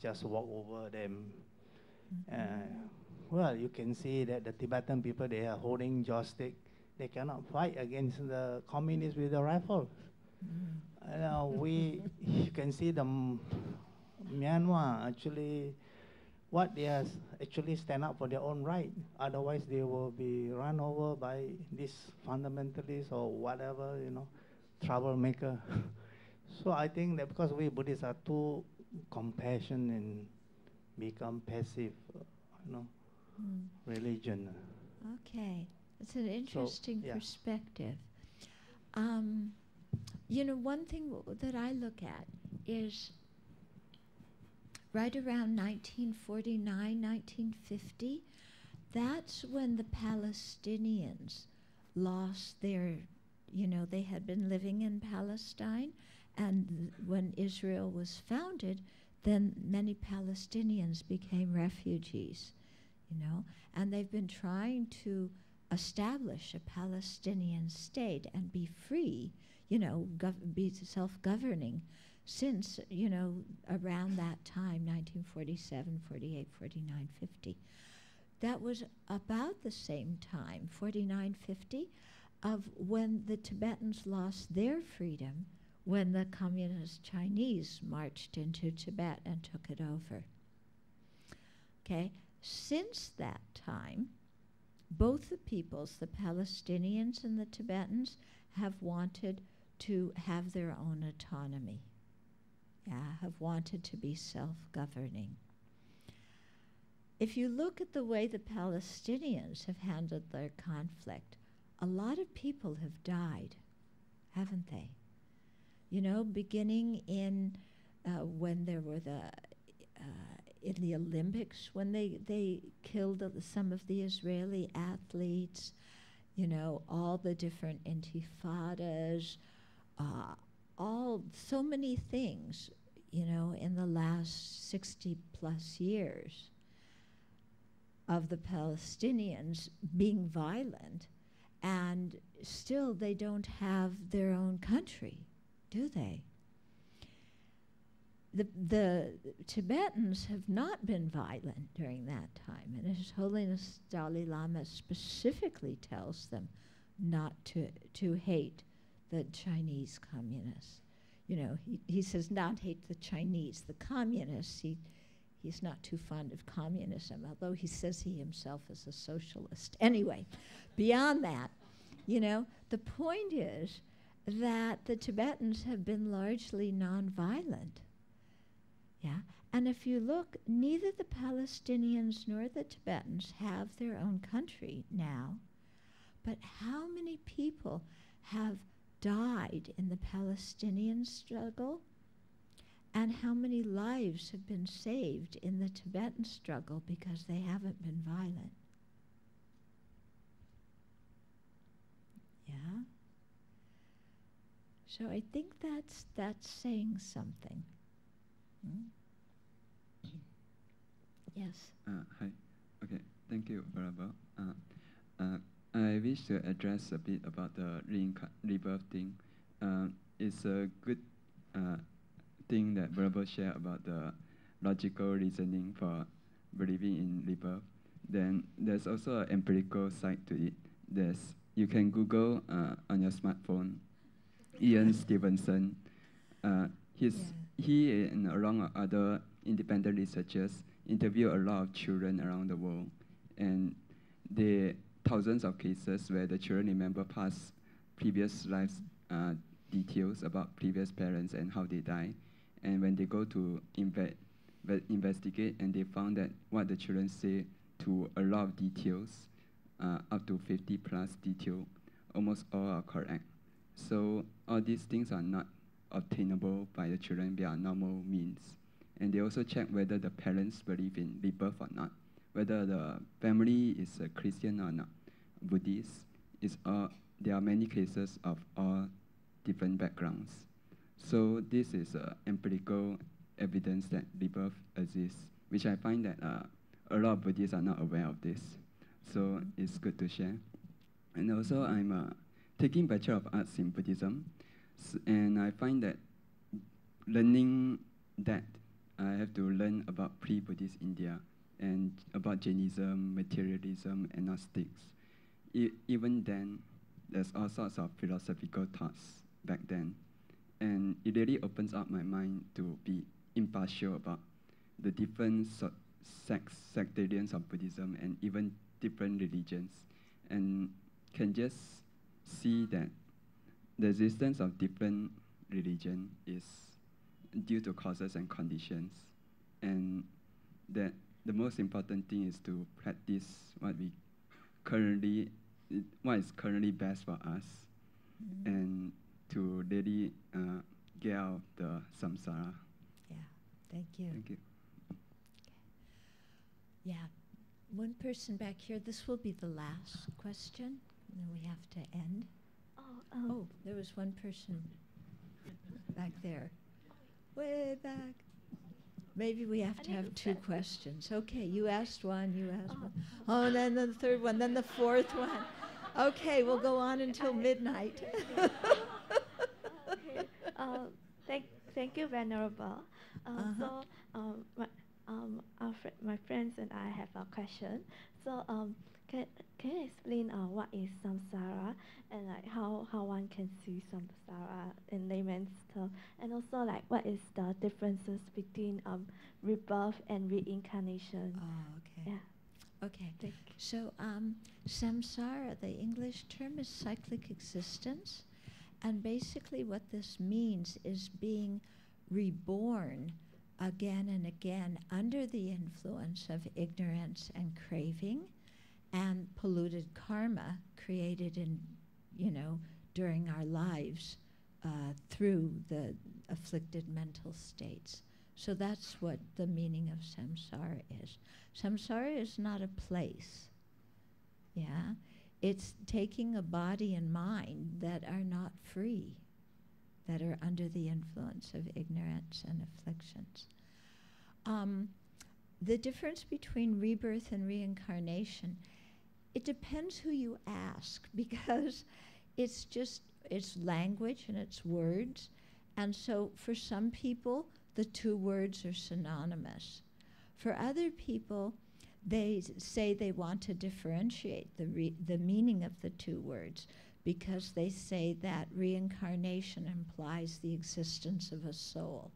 just walk over them. Well, you can see that the Tibetan people, they are holding joystick. They cannot fight against the communists with a rifle. You can see the Myanmar actually, what they are actually stand up for their own right. Otherwise, they will be run over by these fundamentalists or whatever, troublemaker. So I think that because we Buddhists are too compassionate and become passive, you know, religion. Okay, it's an interesting yeah. perspective. One thing that I look at is right around 1949, 1950, that's when the Palestinians lost their, they had been living in Palestine, and when Israel was founded, then many Palestinians became refugees, and they've been trying to establish a Palestinian state and be free, be self-governing since, around that time, 1947, 48, 49, 50. That was about the same time, 49, 50, of when the Tibetans lost their freedom when the communist Chinese marched into Tibet and took it over. Okay, since that time, both the peoples, the Palestinians and the Tibetans, have wanted to have their own autonomy, have wanted to be self-governing. If you look at the way the Palestinians have handled their conflict, a lot of people have died, haven't they? Beginning in when there were in the Olympics, when they killed some of the Israeli athletes, all the different intifadas, so many things, in the last 60 plus years of the Palestinians being violent, and still they don't have their own country, do they? The Tibetans have not been violent during that time, and His Holiness Dalai Lama specifically tells them not to hate the Chinese communists. He says not hate the Chinese, the communists. He's not too fond of communism, although he says he himself is a socialist. Anyway, beyond that, the point is that the Tibetans have been largely nonviolent. Yeah, and if you look, neither the Palestinians nor the Tibetans have their own country now, but how many people have died in the Palestinian struggle, and how many lives have been saved in the Tibetan struggle because they haven't been violent? Yeah. So I think that's saying something. Yes. Hi. Okay. Thank you, Venerable. I wish to address a bit about the rebirth thing. It's a good thing that Venerable shared about the logical reasoning for believing in rebirth. Then there's also an empirical side to it. You can Google on your smartphone, Ian Stevenson. He and along with other independent researchers interview a lot of children around the world, and there are thousands of cases where the children remember past previous lives details about previous parents and how they die. And when they go to investigate, and they found that what the children say to a lot of details, up to 50 plus detail, almost all are correct. So all these things are not obtainable by the children via normal means. And they also check whether the parents believe in rebirth or not, whether the family is a Christian or not, Buddhist. There are many cases of all different backgrounds. So this is empirical evidence that rebirth exists, which I find that a lot of Buddhists are not aware of this. So it's good to share. And also I'm taking Bachelor of Arts in Buddhism, and I find that learning that I have to learn about pre-Buddhist India and about Jainism, materialism, and Gnostics. Even then, there's all sorts of philosophical thoughts back then. And it really opens up my mind to be impartial about the different sectarians of Buddhism and even different religions, and can just see that the existence of different religion is due to causes and conditions, and that the most important thing is to practice what is currently best for us, and to really get out of the samsara. Yeah, thank you. Thank you. Yeah, one person back here. This will be the last question, and then we have to end. Oh, there was one person back there. Way back. Maybe we have to have two questions. Okay, you asked one, you asked one. Oh, then the third one, then the fourth one. Okay, we'll go on until midnight. Okay. Thank you, Venerable. So, my friends and I have a question. So, can you explain what is samsara and like how one can see samsara in layman's term, and also like what is the differences between rebirth and reincarnation? Oh, okay. Yeah. Okay. Thank So, samsara, the English term is cyclic existence, and basically what this means is being reborn again and again under the influence of ignorance and craving and polluted karma created during our lives through the afflicted mental states. So that's what the meaning of samsara is. Samsara is not a place. Yeah, it's taking a body and mind that are not free, that are under the influence of ignorance and afflictions. The difference between rebirth and reincarnation, it depends who you ask, because it's language and it's words. And so for some people, the two words are synonymous. For other people, they say they want to differentiate the meaning of the two words, because they say that reincarnation implies the existence of a soul.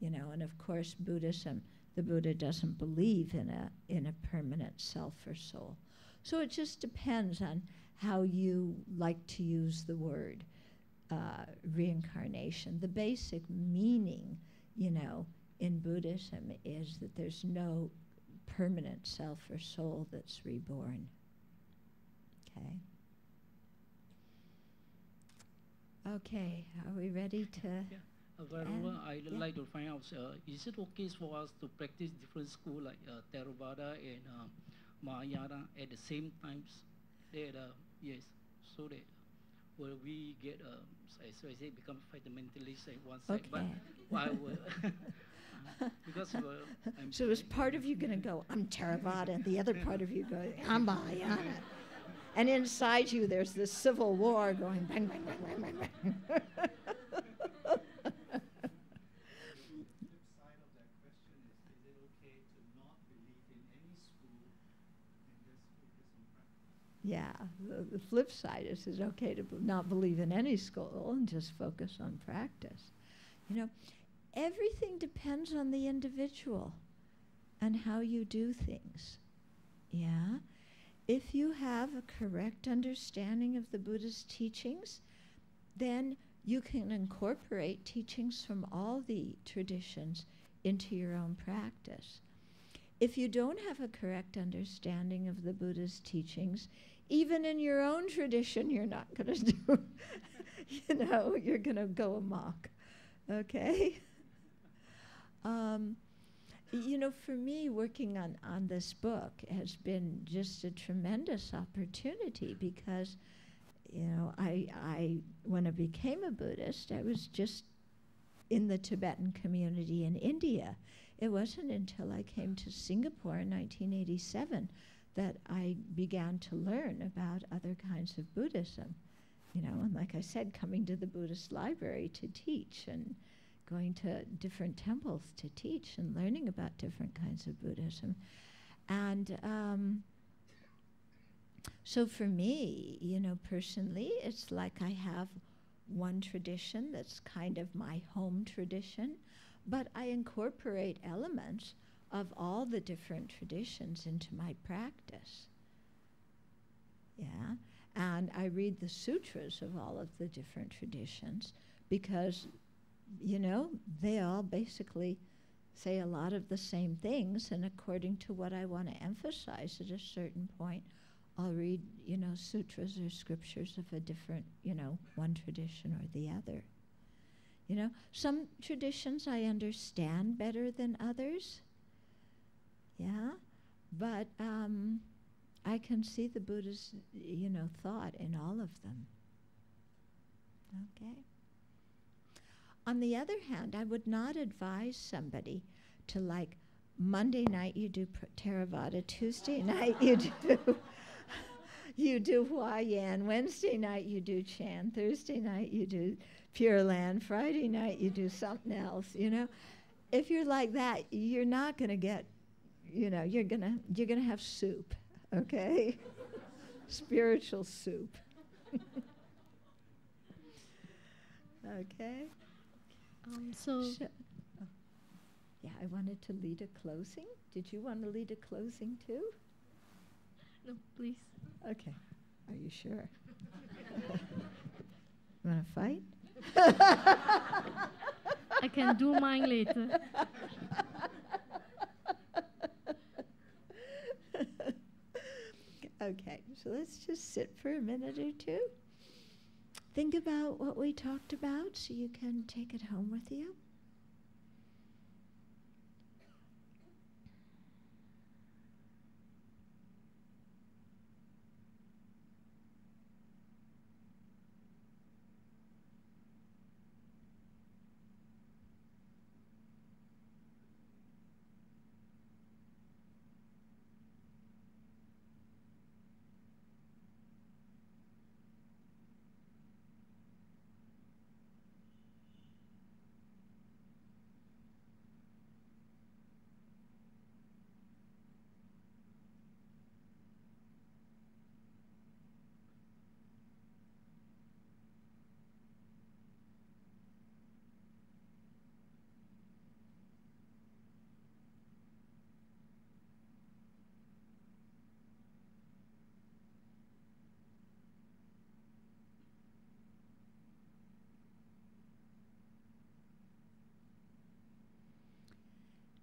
And of course, Buddhism, the Buddha doesn't believe in a permanent self or soul. So it just depends on how you like to use the word reincarnation. The basic meaning, in Buddhism is that there's no permanent self or soul that's reborn. Okay. Okay, are we ready to? Yeah. Venerable, I'd like to find out, is it okay for us to practice different schools like Theravada and Mahayana at the same times? Yes, so that will we get, so I say, become fundamentalist at one side, but why will, because so is part of you going to go, I'm Theravada, and the other part of you go, I'm Mahayana. And inside you, there's this civil war going bang, bang, bang, bang, bang, bang. Yeah, the flip side is it's okay to not believe in any school and just focus on practice. Everything depends on the individual and how you do things. Yeah? If you have a correct understanding of the Buddha's teachings, then you can incorporate teachings from all the traditions into your own practice. If you don't have a correct understanding of the Buddha's teachings, even in your own tradition, you're not going to do, you're going to go amok, okay? For me, working on this book has been just a tremendous opportunity because, I when I became a Buddhist, I was just in the Tibetan community in India. It wasn't until I came to Singapore in 1987 that I began to learn about other kinds of Buddhism. And like I said, coming to the Buddhist library to teach and going to different temples to teach and learning about different kinds of Buddhism. And so for me, you know, personally, it's like I have one tradition that's kind of my home tradition, but I incorporate elements of all the different traditions into my practice. Yeah, and I read the sutras of all of the different traditions because, you know, they all basically say a lot of the same things, and according to what I want to emphasize at a certain point, I'll read, you know, sutras or scriptures of a different, you know, one tradition or the other. You know, some traditions I understand better than others, yeah, but I can see the Buddha's, you know, thought in all of them. Okay. On the other hand, I would not advise somebody to, like, Monday night you do Theravada, Tuesday night you do Huayan, Wednesday night you do Chan, Thursday night you do Pure Land, Friday night you do something else, you know. If you're like that, you're not going to get, you know, you're gonna have soup, okay? Spiritual soup. Okay? Yeah, I wanted to lead a closing. Did you want to lead a closing too? No, please. Okay. Are you sure? Want to fight? I can do mine later. Okay, so let's just sit for a minute or two. Think about what we talked about so you can take it home with you.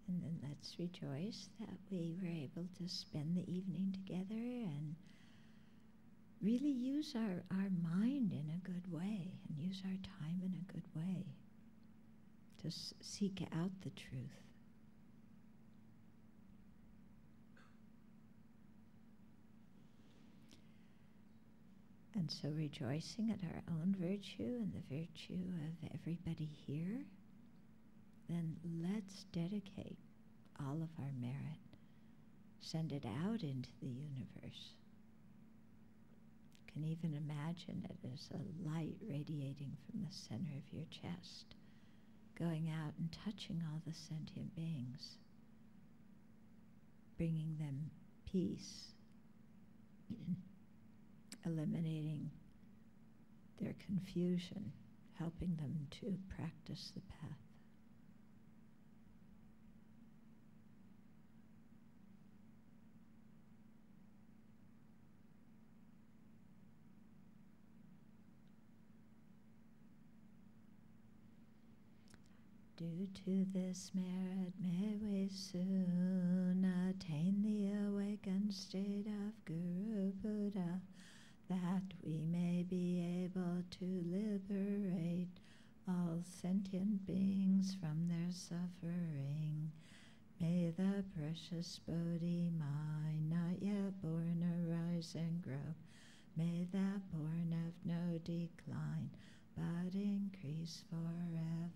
And then let's rejoice that we were able to spend the evening together and really use our mind in a good way and use our time in a good way to seek out the truth. And so rejoicing at our own virtue and the virtue of everybody here, then let's dedicate all of our merit, send it out into the universe. You can even imagine it as a light radiating from the center of your chest, going out and touching all the sentient beings, bringing them peace, eliminating their confusion, helping them to practice the path. Due to this merit, may we soon attain the awakened state of Guru Buddha, that we may be able to liberate all sentient beings from their suffering. May the precious Bodhi mind, not yet born, arise and grow. May that born of no decline, but increase forevermore.